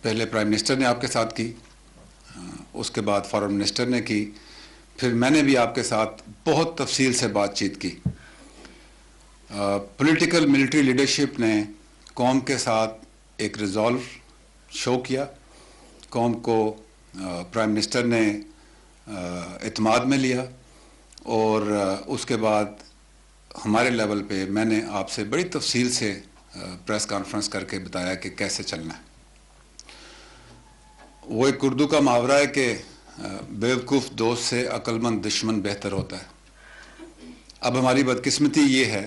پہلے prime minister نے آپ کے ساتھ کی، اس کے بعد فارن منسٹر نے کی، پھر میں نے بھی آپ کے ساتھ بہت تفصیل سے بات چیت کی۔ پولیٹیکل ملٹری لیڈرشپ نے قوم کے ساتھ ایک ریزالو شو کیا، قوم کو پرائم منسٹر نے اعتماد میں لیا، اور اس کے بعد ہمارے لیول پہ میں نے آپ سے بڑی تفصیل سے پریس کانفرنس کر کے بتایا کہ کیسے چلنا ہے۔ وہ ایک اردو کا محاورہ ہے کہ بیوقوف دوست سے عقل مند دشمن بہتر ہوتا ہے۔ اب ہماری بدقسمتی یہ ہے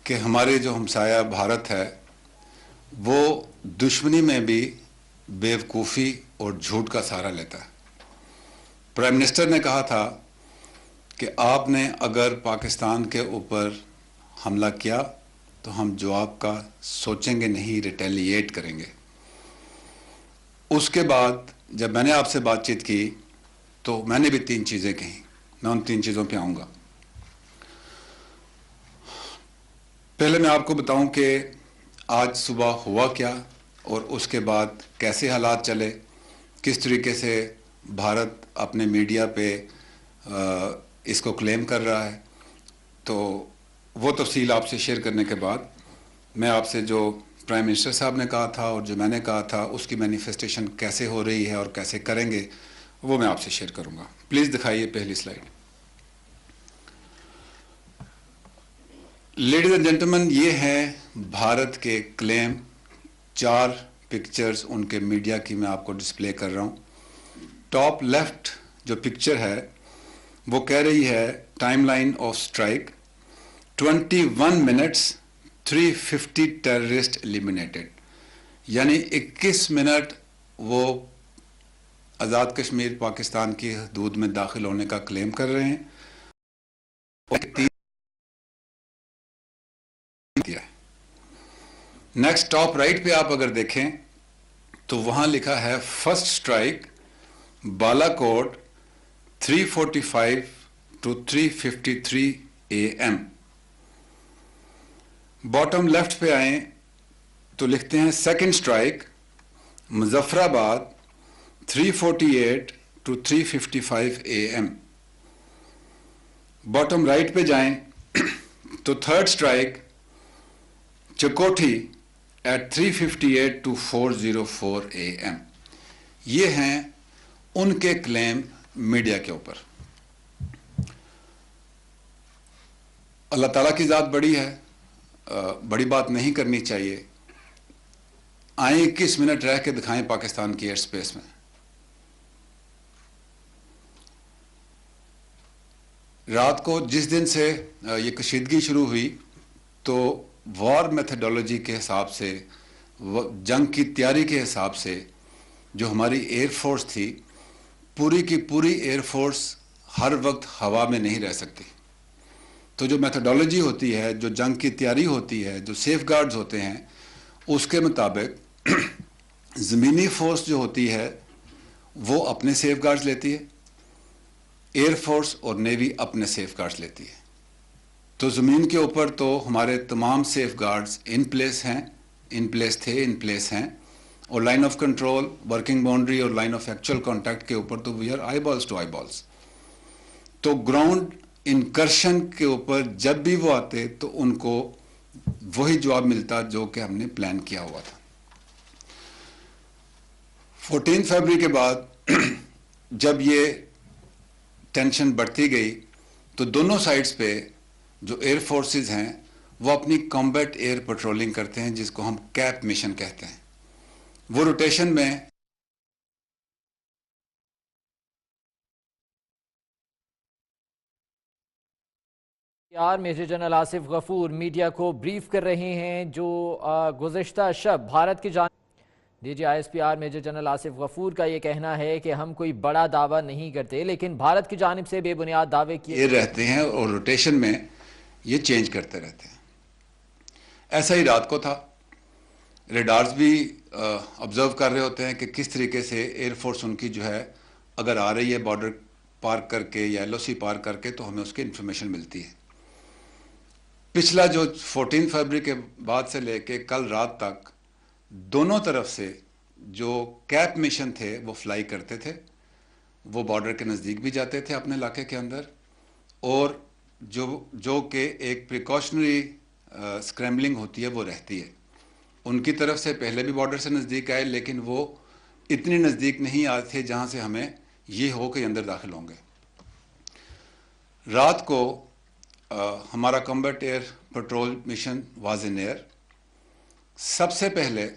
کہ ہمارے جو ہمسایہ بھارت ہے وہ دشمنی میں بھی بیوقوفی اور جھوٹ کا سہارا لیتا ہے۔ پرائم منسٹر نے کہا تھا کہ آپ نے اگر پاکستان کے اوپر حملہ کیا تو ہم جواب کا سوچیں گے نہیں، ریٹیلیٹ کریں گے۔ اس کے بعد جب میں نے آپ سے بات چیت کی تو میں نے بھی 3 چیزیں کہیں، میں ان 3 چیزوں پہ آؤں گا۔ پہلے میں آپ کو بتاؤں کہ آج صبح ہوا کیا اور اس کے بعد کیسے حالات چلے، کس طریقے سے بھارت اپنے میڈیا پہ اس کو کلیم کر رہا ہے۔ تو وہ تفصیل آپ سے شیئر کرنے کے بعد میں آپ سے جو پرائم منسٹر صاحب نے کہا تھا اور جو میں نے کہا تھا اس کی مینیفیسٹیشن کیسے ہو رہی ہے اور کیسے کریں گے وہ میں آپ سے شیئر کروں گا۔ پلیز دکھائیے پہلی سلائیڈ۔ لیڈیز اینڈ جینٹلمین، یہ ہے بھارت کے کلیم، 4 پکچرز ان کے میڈیا کی میں آپ کو ڈسپلے کر رہا ہوں۔ ٹاپ لیفٹ جو پکچر ہے وہ کہہ رہی ہے time line of strike 21 minutes 350 terrorist eliminated, یعنی 21 منٹ وہ آزاد کشمیر پاکستان کی حدود میں داخل ہونے کا کلیم کر رہے ہیں۔ نیکسٹ ٹاپ رائٹ پہ آپ اگر دیکھیں تو وہاں لکھا ہے فرسٹ سٹرائک بالا کوٹ 345 to 353 AM۔ باٹم لیفٹ پہ آئیں تو لکھتے ہیں سیکنڈ سٹرائک مظفر آباد 348 to 355 AM۔ باٹم رائٹ پہ جائیں تو third strike Chakothi at 358 to 404 AM۔ یہ ہیں ان کے کلیم میڈیا کے اوپر۔ اللہ تعالیٰ کی ذات بڑی ہے، بڑی بات نہیں کرنی چاہیے۔ آئیں 21 منٹ رہ کے دکھائیں پاکستان کی ایئر سپیس میں۔ رات کو جس دن سے یہ کشیدگی شروع ہوئی تو وار میتھڈولوجی کے حساب سے، جنگ کی تیاری کے حساب سے جو ہماری ایئر فورس تھی، پوری کی پوری ایئر فورس ہر وقت ہوا میں نہیں رہ سکتی۔ تو جو میتھڈولوجی ہوتی ہے، جو جنگ کی تیاری ہوتی ہے، جو سیف گارڈز ہوتے ہیں، اس کے مطابق زمینی فورس جو ہوتی ہے وہ اپنے سیف گارڈز لیتی ہے، ایئر فورس اور نیوی اپنے سیف گارڈز لیتی ہے۔ تو زمین کے اوپر تو ہمارے تمام سیف گارڈز ان پلیس ہیں، ان پلیس تھے، ان پلیس ہیں، اور line of control, working boundary اور لائن آف ایکچوئل کانٹیکٹ کے اوپر تو we are eyeballs to eyeballs. تو گراؤنڈ انکرشن کے اوپر جب بھی وہ آتے تو ان کو وہی جواب ملتا جو کہ ہم نے پلان کیا ہوا تھا۔ 14 فروری کے بعد جب یہ ٹینشن بڑھتی گئی تو دونوں سائڈز پہ جو ایئر فورسز ہیں وہ اپنی کمبیٹ ایئر پیٹرولنگ کرتے ہیں، جس کو ہم کیپ مشن کہتے ہیں۔ وہ روٹیشن میں میجر جنرل آصف غفور میڈیا کو بریف کر رہے ہیں جو گزشتہ شب بھارت کی جانب DG/ISPR میجر جنرل آصف غفور کا یہ کہنا ہے کہ ہم کوئی بڑا دعویٰ نہیں کرتے، لیکن بھارت کی جانب سے بے بنیاد دعوے کیے رہتے ہیں اور روٹیشن میں یہ چینج کرتے رہتے ہیں۔ ایسا ہی رات کو تھا، ریڈارز بھی آبزرو کر رہے ہوتے ہیں کہ کس طریقے سے ایئر فورس ان کی جو ہے اگر آ رہی ہے بارڈر پار کر کے یا LOC پار کر کے تو ہمیں اس کی انفارمیشن ملتی ہے۔ پچھلا جو 14 فروری کے بعد سے لے کے کل رات تک دونوں طرف سے جو کیپ مشن تھے وہ فلائی کرتے تھے، وہ بارڈر کے نزدیک بھی جاتے تھے اپنے علاقے کے اندر، اور جو کہ ایک پریکاشنری اسکریمبلنگ ہوتی ہے وہ رہتی ہے. ان کی طرف سے پہلے بھی بارڈر سے نزدیک آئے، لیکن وہ اتنی نزدیک نہیں آتے تھے جہاں سے ہمیں یہ ہو کہ اندر داخل ہوں گے. رات کو ہمارا combat air patrol mission was in air. سب سے پہلے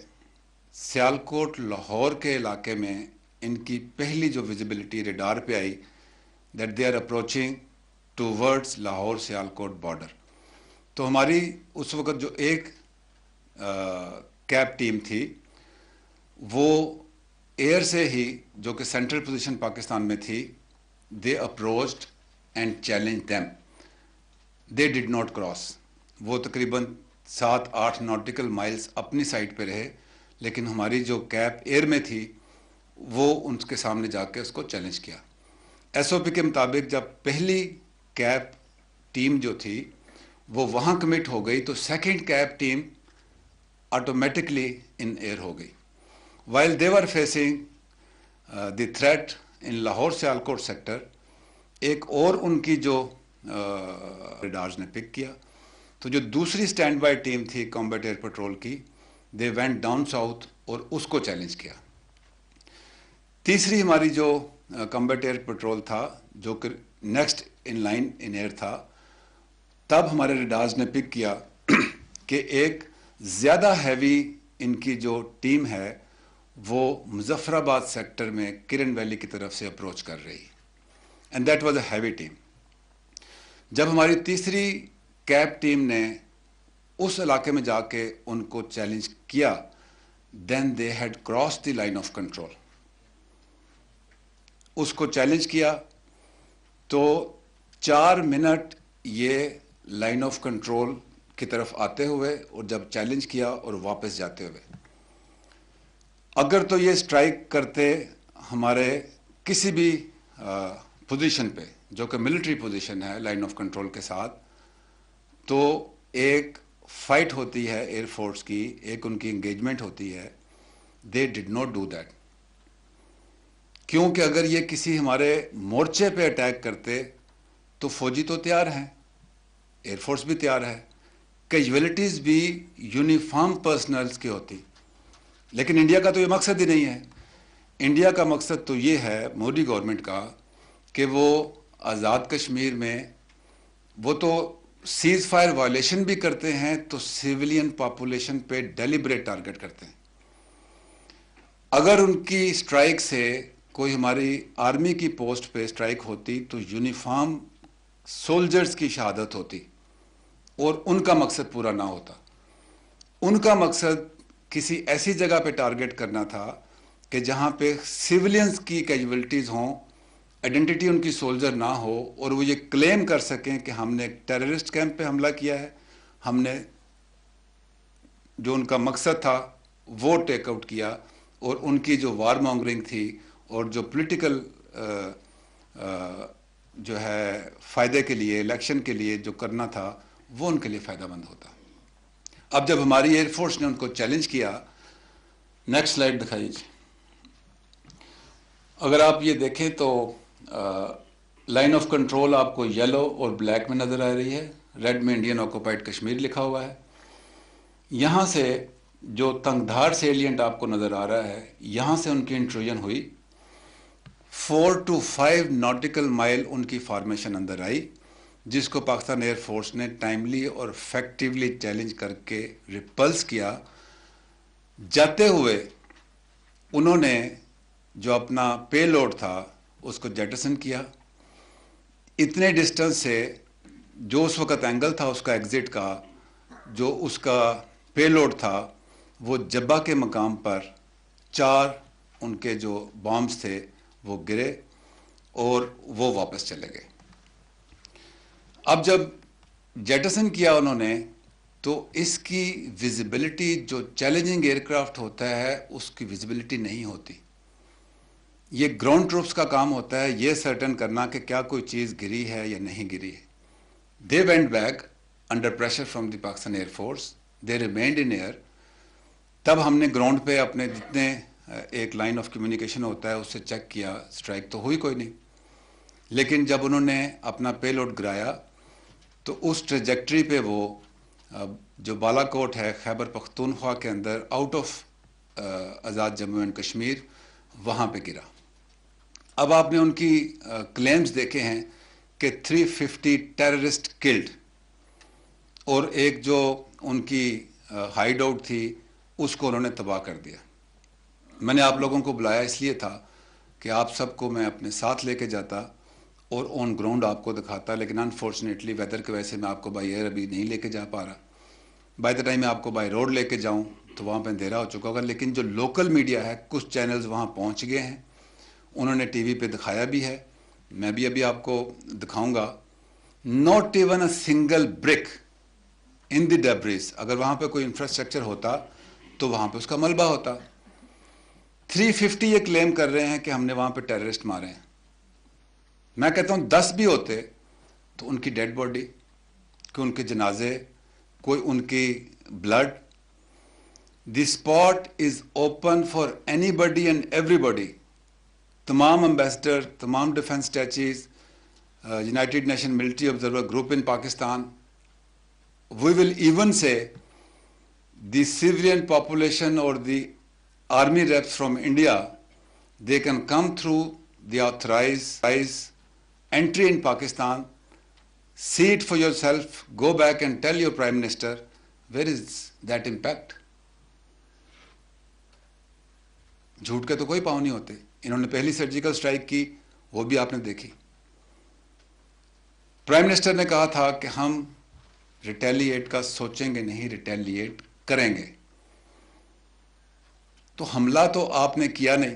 سیالکوٹ لاہور کے علاقے میں ان کی پہلی جو ویزیبلٹی ریڈار پہ آئی that they are approaching towards Lahore Sialkot border. تو ہماری اس وقت جو ایک کیپ ٹیم تھی وہ ایئر سے ہی، جو کہ سینٹرل پوزیشن پاکستان میں تھی، they approached and challenge them. They did not cross. وہ تقریباً 7-8 ناٹیکل مائلز اپنی سائڈ پہ رہے، لیکن ہماری جو کیپ ایئر میں تھی وہ ان کے سامنے جا کے اس کو چیلنج کیا. ایس او پی کے مطابق جب پہلی کیپ ٹیم جو تھی وہ وہاں کمٹ ہو گئی تو سیکنڈ کیپ ٹیم آٹومیٹکلی ان ایئر ہو گئی. While they were facing the threat in Lahore Sialkot sector, ایک اور ان کی جو ریڈارز نے پک کیا، تو جو دوسری اسٹینڈ بائی ٹیم تھی کمبیٹ ایئر پٹرول کی، دے وینٹ ڈاؤن ساؤتھ اور اس کو چیلنج کیا. تیسری ہماری جو کمبیٹ ایئر پٹرول تھا جو کہ next in line in air تھا، تب ہمارے ریڈارز نے پک کیا کہ ایک زیادہ ہیوی ان کی جو ٹیم ہے وہ مظفر آباد سیکٹر میں کرن ویلی کی طرف سے اپروچ کر رہی، and that was a heavy team. جب ہماری تیسری کیپ ٹیم نے اس علاقے میں جا کے ان کو چیلنج کیا، then they had crossed the line of control. اس کو چیلنج کیا تو 4 منٹ یہ لائن آف کنٹرول کی طرف آتے ہوئے، اور جب چیلنج کیا اور واپس جاتے ہوئے. اگر تو یہ اسٹرائک کرتے ہمارے کسی بھی پوزیشن پہ جو کہ ملٹری پوزیشن ہے لائن آف کنٹرول کے ساتھ، تو ایک فائٹ ہوتی ہے ایئر فورس کی، ایک ان کی انگیجمنٹ ہوتی ہے. دے ڈڈ ناٹ ڈو دیٹ، کیونکہ اگر یہ کسی ہمارے مورچے پہ اٹیک کرتے تو فوجی تو تیار ہیں، ایئر فورس بھی تیار ہے، کیجویلٹیز بھی یونیفارم پرسنلز کی ہوتی. لیکن انڈیا کا تو یہ مقصد ہی نہیں ہے. انڈیا کا مقصد تو یہ ہے مودی گورنمنٹ کا کہ وہ آزاد کشمیر میں وہ تو سیز فائر وائلیشن بھی کرتے ہیں تو سیولین پاپولیشن پہ ڈیلیبریٹ ٹارگٹ کرتے ہیں. اگر ان کی اسٹرائک سے کوئی ہماری آرمی کی پوسٹ پہ اسٹرائک ہوتی تو یونیفارم سولجرز کی شہادت ہوتی اور ان کا مقصد پورا نہ ہوتا. ان کا مقصد کسی ایسی جگہ پہ ٹارگٹ کرنا تھا کہ جہاں پہ سیولینز کی کیجویلٹیز ہوں، آئیڈینٹی ان کی سولجر نہ ہو، اور وہ یہ کلیم کر سکیں کہ ہم نے ایک ٹیررسٹ کیمپ پہ حملہ کیا ہے، ہم نے جو ان کا مقصد تھا وہ ٹیک آؤٹ کیا، اور ان کی جو وار مانگرنگ تھی اور جو پولیٹیکل جو ہے فائدے کے لیے، الیکشن کے لیے جو کرنا تھا وہ ان کے لیے فائدہ مند ہوتا. اب جب ہماری ایئر فورس نے ان کو چیلنج کیا، نیکسٹ سلائیڈ دکھائیے جی. اگر آپ یہ دیکھیں تو لائن آف کنٹرول آپ کو یلو اور بلیک میں نظر آ رہی ہے، ریڈ میں انڈین آکوپائڈ کشمیر لکھا ہوا ہے. یہاں سے جو تنگ دھار سیلینٹ آپ کو نظر آ رہا ہے، یہاں سے ان کی انٹروژن ہوئی. 4 to 5 ناٹیکل مائل ان کی فارمیشن اندر آئی، جس کو پاکستان ایئر فورس نے ٹائملی اور افیکٹولی چیلنج کر کے ریپلس کیا. جاتے ہوئے انہوں نے جو اپنا پے لوڈ تھا اس کو جیٹسن کیا. اتنے ڈسٹنس سے جو اس وقت اینگل تھا اس کا ایگزٹ کا، جو اس کا پے لوڈ تھا، وہ جبہ کے مقام پر 4 ان کے جو بامبس تھے وہ گرے اور وہ واپس چلے گئے. اب جب جیٹسن کیا انہوں نے تو اس کی ویزیبلٹی، جو چیلنجنگ ایئر کرافٹ ہوتا ہے اس کی ویزیبلٹی نہیں ہوتی. یہ گراؤنڈ ٹروپس کا کام ہوتا ہے یہ سرٹن کرنا کہ کیا کوئی چیز گری ہے یا نہیں گری ہے. They went back under pressure from the Pakistan air force, they remained in air. تب ہم نے گراؤنڈ پہ اپنے جتنے ایک لائن آف کمیونیکیشن ہوتا ہے, اس سے چیک کیا, اسٹرائک تو ہوئی کوئی نہیں. لیکن جب انہوں نے اپنا پے لوڈ گرایا تو اس ٹریجیکٹری پہ وہ جو بالا کوٹ ہے خیبر پختونخوا کے اندر out of Azad Jammu and Kashmir, وہاں پہ گرا. اب آپ نے ان کی کلیمز دیکھے ہیں کہ 350 ٹیررسٹ کلڈ, اور ایک جو ان کی ہائیڈ آؤٹ تھی اس کو انہوں نے تباہ کر دیا. میں نے آپ لوگوں کو بلایا اس لیے تھا کہ آپ سب کو میں اپنے ساتھ لے کے جاتا اور آن گراؤنڈ آپ کو دکھاتا, لیکن انفارچونیٹلی ویدر کی وجہ سے میں آپ کو بائی ایئر ابھی نہیں لے کے جا پا رہا. بائی دا ٹائم میں آپ کو بائی روڈ لے کے جاؤں تو وہاں پہ اندھیرا ہو چکا ہوگا. لیکن جو لوکل میڈیا ہے, کچھ چینلز وہاں پہنچ گئے ہیں, انہوں نے ٹی وی پہ دکھایا بھی ہے, میں بھی ابھی آپ کو دکھاؤں گا. ناٹ ایون اے سنگل برک ان دی ڈیبریز. اگر وہاں پہ کوئی انفراسٹرکچر ہوتا تو وہاں پہ اس کا ملبہ ہوتا. 350 یہ کلیم کر رہے ہیں کہ ہم نے وہاں پہ ٹیررسٹ مارے ہیں. میں کہتا ہوں 10 بھی ہوتے تو ان کی ڈیڈ باڈی, کہ ان کے جنازے, کوئی ان کی blood. The spot is open for anybody and everybody. تمام امبیسڈر, تمام defence attaches, United Nation military observer group in Pakistan. We will even say the civilian population or the army reps from India, they can come through the authorized entry in Pakistan, see it for yourself, go back and tell your Prime Minister, where is that impact? جھوٹ کے تو کوئی پاؤں نہیں ہوتے. انہوں نے پہلی سرجیکل اسٹرائک کی, وہ بھی آپ نے دیکھی. پرائم منسٹر نے کہا تھا کہ ہم ریٹیلیٹ کا سوچیں گے نہیں, ریٹیلیٹ کریں گے. تو حملہ تو آپ نے کیا نہیں,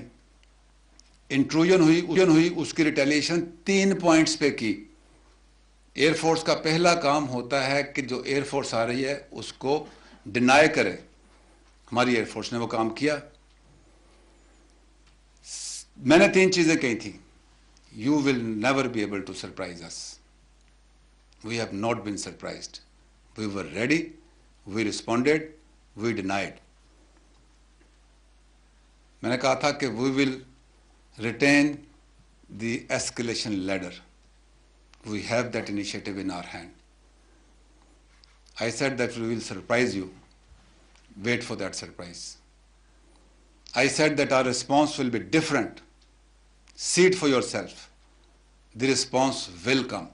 انٹروژن ہوئی, اس کی ریٹیلیشن 3 پوائنٹس پہ کی. ایئر فورس کا پہلا کام ہوتا ہے کہ جو ایئر فورس آ رہی ہے اس کو ڈینائی کرے. ہماری ایئر فورس نے وہ کام کیا. میں نے 3 چیزیں کہی تھیں. You will never be able to surprise us. We have not been surprised. We were ready, we responded, we denied. میں نے کہا تھا کہ we will retain the escalation ladder. We have that initiative in our hand. I said that we will surprise you. Wait for that surprise. I said that our response will be different. See it for yourself. The response will come.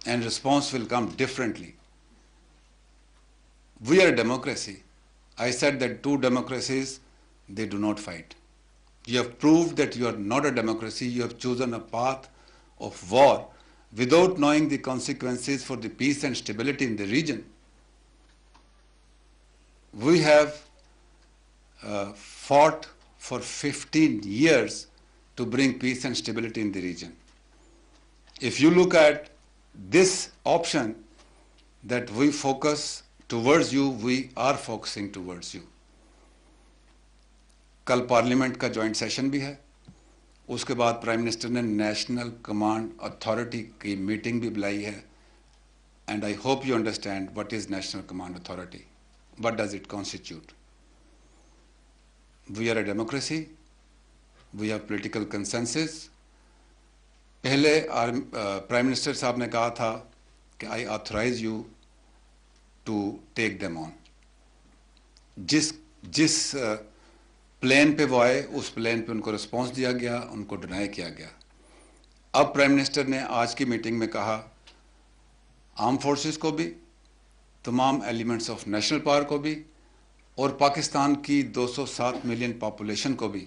And response will come differently. We are a democracy. I said that 2 democracies, they do not fight. You have proved that you are not a democracy. You have chosen a path of war without knowing the consequences for the peace and stability in the region. We have fought for 15 years to bring peace and stability in the region. If you look at this option that we focus towards you, we are focusing towards you. کل parliament کا joint session بھی ہے. اس کے بعد prime minister نے national command authority کی meeting بھی بلائی ہے. And I hope you understand what is national command authority, what does it constitute. We are a democracy, we have political consensus. پہلے پرائم منسٹر صاحب نے کہا تھا کہ I authorise you to take them on. جس plane پہ وہ آئے اس پلین پہ ان کو رسپانس دیا گیا, ان کو ڈینائی کیا گیا. اب پرائم منسٹر نے آج کی میٹنگ میں کہا آرم فورسز کو بھی, تمام ایلیمنٹس آف نیشنل پاور کو بھی, اور پاکستان کی 207 ملین پاپولیشن کو بھی,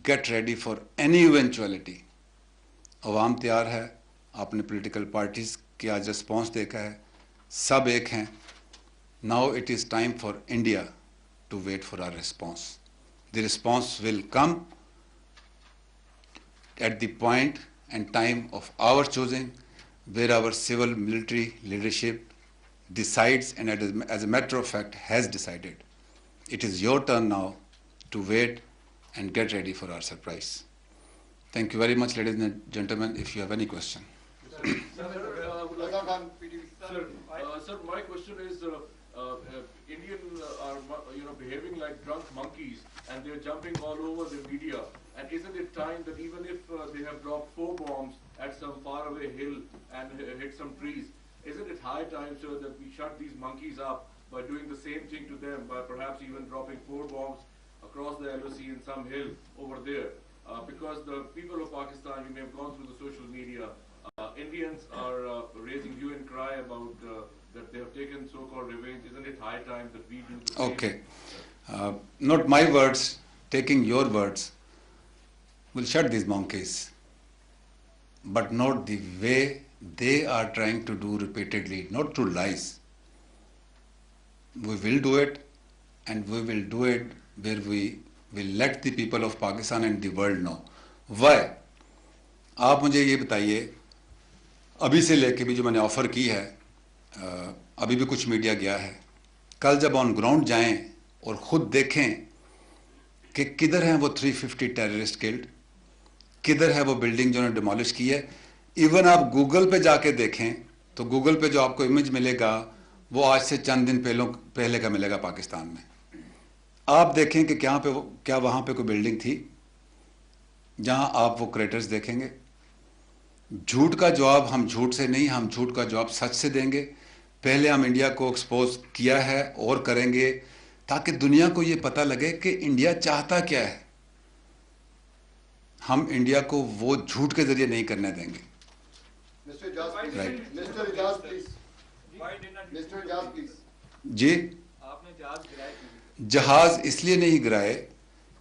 get ready for any eventuality. عوام تیار ہے. آپ نے پولیٹیکل پارٹیز کی آج رسپانس دیکھا ہے, سب ایک ہیں. Now it is time for India to wait for our response. The response will come at the point and time of our choosing, where our civil military leadership decides and as a matter of fact has decided. It is your turn now to wait and get ready for our surprise. Thank you very much, ladies and gentlemen. If you have any question. Sir, my question is, Indian are behaving like drunk monkeys, and they're jumping all over the media. And isn't it time that even if they have dropped 4 bombs at some faraway hill and hit some trees, isn't it high time, sir, that we shut these monkeys up by doing the same thing to them, by perhaps even dropping 4 bombs across the LOC in some hill over there? Because the people of Pakistan, you may have gone through the social media, Indians are raising hue and cry about that they have taken so-called revenge. Isn't it high time that we do the same? Okay. Not my words, taking your words will shut these monkeys, but not the way they are trying to do repeatedly, not through lies. We will do it, and we will do it where we will let the people of Pakistan and the world know. Why? آپ مجھے یہ بتائیے, ابھی سے لے کے بھی جو میں نے آفر کی ہے, ابھی بھی کچھ میڈیا گیا ہے, کل جب آن گراؤنڈ جائیں اور خود دیکھیں کہ کدھر ہیں وہ 350 ٹیررسٹ کلڈ, کدھر ہے وہ بلڈنگ جو انہوں نے ڈیمالش کی ہے. ایون آپ گوگل پہ جا کے دیکھیں تو گوگل پہ جو آپ کو امیج ملے گا وہ آج سے چند دن پہلے کا ملے گا پاکستان میں. آپ دیکھیں کہ کیا وہاں پہ کوئی بلڈنگ تھی جہاں آپ وہ کریٹرز دیکھیں گے. جھوٹ کا جواب ہم جھوٹ سے نہیں, ہم جھوٹ کا جواب سچ سے دیں گے. پہلے ہم انڈیا کو ایکسپوز کیا ہے اور کریں گے تاکہ دنیا کو یہ پتہ لگے کہ انڈیا چاہتا کیا ہے. ہم انڈیا کو وہ جھوٹ کے ذریعے نہیں کرنے دیں گے. جی, جہاز اس لیے نہیں گرائے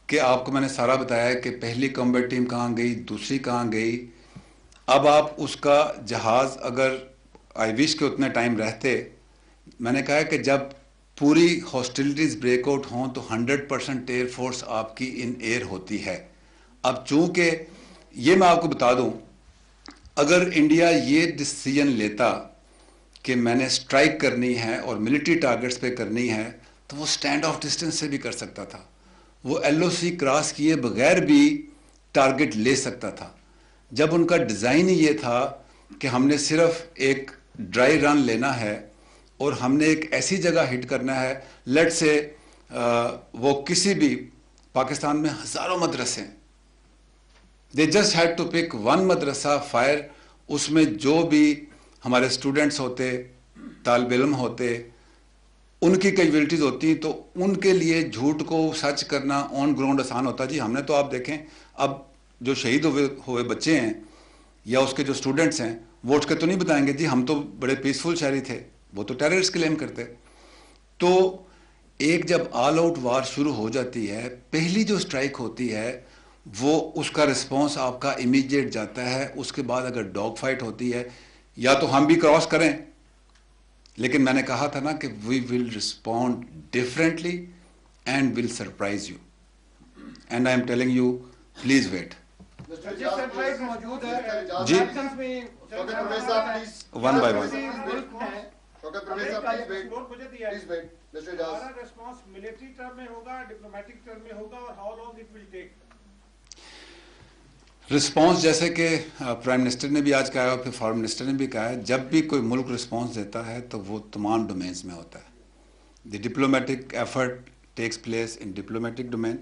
کہ آپ کو میں نے سارا بتایا کہ پہلی کمبیٹ ٹیم کہاں گئی, دوسری کہاں گئی. اب آپ اس کا جہاز اگر آئی وش کے اتنے ٹائم رہتے, میں نے کہا کہ جب پوری ہاسٹیلٹیز بریک آؤٹ ہوں تو 100% ایئر فورس آپ کی ان ایئر ہوتی ہے. اب چونکہ یہ میں آپ کو بتا دوں, اگر انڈیا یہ ڈیسیژن لیتا کہ میں نے اسٹرائک کرنی ہے اور ملٹری ٹارگٹس پہ کرنی ہے تو وہ اسٹینڈ آف ڈسٹینس سے بھی کر سکتا تھا, وہ LOC کراس کیے بغیر بھی ٹارگٹ لے سکتا تھا. جب ان کا ڈیزائن ہی یہ تھا کہ ہم نے صرف ایک ڈرائی رن لینا ہے اور ہم نے ایک ایسی جگہ ہٹ کرنا ہے, لیٹ سے وہ کسی بھی پاکستان میں ہزاروں مدرسے, they just had to pick one مدرسہ فائر. اس میں جو بھی ہمارے اسٹوڈنٹس ہوتے, طالب علم ہوتے, ان کی کیجویلٹیز ہوتی تو ان کے لیے جھوٹ کو سچ کرنا آن گراؤنڈ آسان ہوتا. جی ہم نے تو آپ دیکھیں اب جو شہید ہوئے بچے ہیں یا اس کے جو اسٹوڈنٹس ہیں وہ اٹھ کے تو نہیں بتائیں گے جی ہم تو بڑے پیسفل شہری تھے, وہ تو ٹیررسٹ کلیم کرتے. تو ایک جب آل آؤٹ وار شروع ہو جاتی ہے, پہلی جو اسٹرائک ہوتی ہے وہ اس کا رسپانس آپ کا امیڈیٹ جاتا ہے. اس کے بعد اگر ڈاگ فائٹ ہوتی ہے یا تو ہم بھی کراس کریں, لیکن میں نے کہا تھا نا کہ we will respond differently and will surprise you, and I am telling you please wait. جی ون بائی ون. رسپانس جیسے کہ پرائم منسٹر نے بھی آج کہا ہے اور پھر فارن منسٹر نے بھی کہا ہے, جب بھی کوئی ملک رسپانس دیتا ہے تو وہ تمام ڈومینز میں ہوتا ہے. The diplomatic effort takes place in diplomatic domain,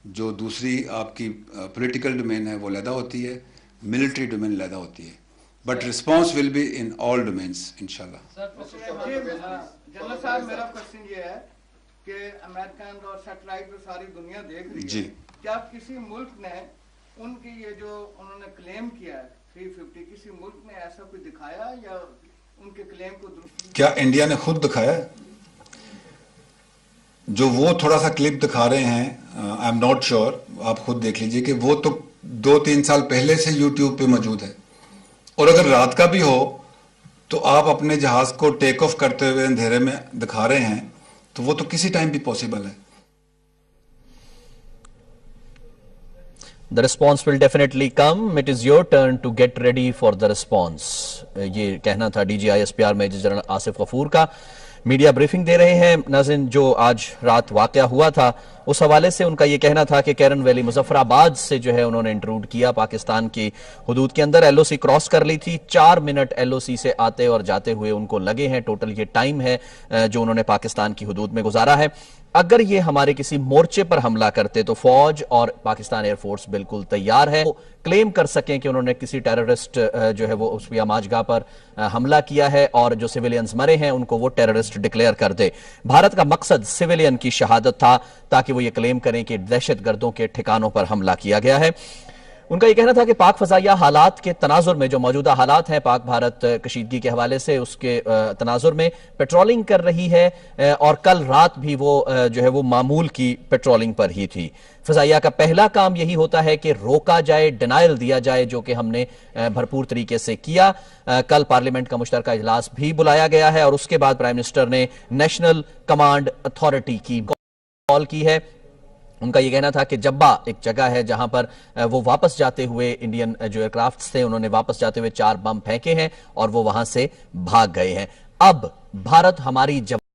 جو دوسری آپ کی پولیٹیکل ڈومین ہے وہ علیحدہ ہوتی ہے, ملٹری ڈومین علیحدہ ہوتی ہے, but response will be in all domains انشاءاللہ. جنرل صاحب میرا کوشچن یہ ہے کہ امریکن اور سیٹلائٹ پہ ساری دنیا دیکھ رہی ہے, جی کیا کسی ملک نے ان کی یہ جو انہوں نے کلیم کیا ہے 350, کسی ملک نے ایسا کوئی دکھایا یا ان کے کلیم کو درست؟ کیا انڈیا نے خود دکھایا ہے؟ جو وہ تھوڑا سا کلپ دکھا رہے ہیں, آئی ایم ناٹ شیور, آپ خود دیکھ لیجئے کہ وہ تو 2-3 سال پہلے سے یوٹیوب پہ موجود ہے. اور اگر رات کا بھی ہو تو آپ اپنے جہاز کو ٹیک آف کرتے ہوئے اندھیرے میں دکھا رہے ہیں تو وہ تو کسی ٹائم بھی پاسبل ہے. The response will definitely come. It is your turn to get ready for the response. یہ کہنا تھا DGISPR میجر جنرل آصف غفور کا. میڈیا بریفنگ دے رہے ہیں. ناظرین, جو آج رات واقعہ ہوا تھا اس حوالے سے ان کا یہ کہنا تھا کہ کیرن ویلی مظفر آباد سے جو ہے انہوں نے انٹروڈ کیا پاکستان کی حدود کے اندر، ایل او سی کراس کر لی تھی، 4 منٹ ایل او سی سے آتے اور جاتے ہوئے ان کو لگے ہیں، ٹوٹل یہ ٹائم ہے جو انہوں نے پاکستان کی حدود میں گزارا ہے۔ اگر یہ ہمارے کسی مورچے پر حملہ کرتے تو فوج اور پاکستان ایئر فورس بالکل تیار ہے، کلیم کر سکیں کہ انہوں نے کسی ٹیررسٹ جو ہے وہ اس ماج گاہ پر حملہ کیا ہے اور جو سیویلینز مرے ہیں ان کو وہ ٹیررسٹ ڈکلیئر کر دے۔ بھارت کا مقصد سیویلین کی شہادت تھا تاکہ وہ یہ کلیم کریں کہ دہشت گردوں کے ٹھکانوں پر حملہ کیا گیا ہے۔ ان کا یہ کہنا تھا کہ پاک فضائیہ حالات کے تناظر میں جو موجودہ حالات ہیں پاک بھارت کشیدگی کے حوالے سے، اس کے تناظر میں پیٹرولنگ کر رہی ہے اور کل رات بھی وہ جو ہے وہ معمول کی پیٹرولنگ پر ہی تھی۔ فضائیہ کا پہلا کام یہی ہوتا ہے کہ روکا جائے، ڈینائل دیا جائے، جو کہ ہم نے بھرپور طریقے سے کیا۔ کل پارلیمنٹ کا مشترکہ اجلاس بھی بلایا گیا ہے اور اس کے بعد پرائم منسٹر نے نیشنل کمانڈ اتھارٹی کی کال کی ہے۔ ان کا یہ کہنا تھا کہ جبہ ایک جگہ ہے جہاں پر وہ واپس جاتے ہوئے انڈین جو ایئرکرافٹس تھے انہوں نے واپس جاتے ہوئے 4 بم پھینکے ہیں اور وہ وہاں سے بھاگ گئے ہیں۔ اب بھارت ہماری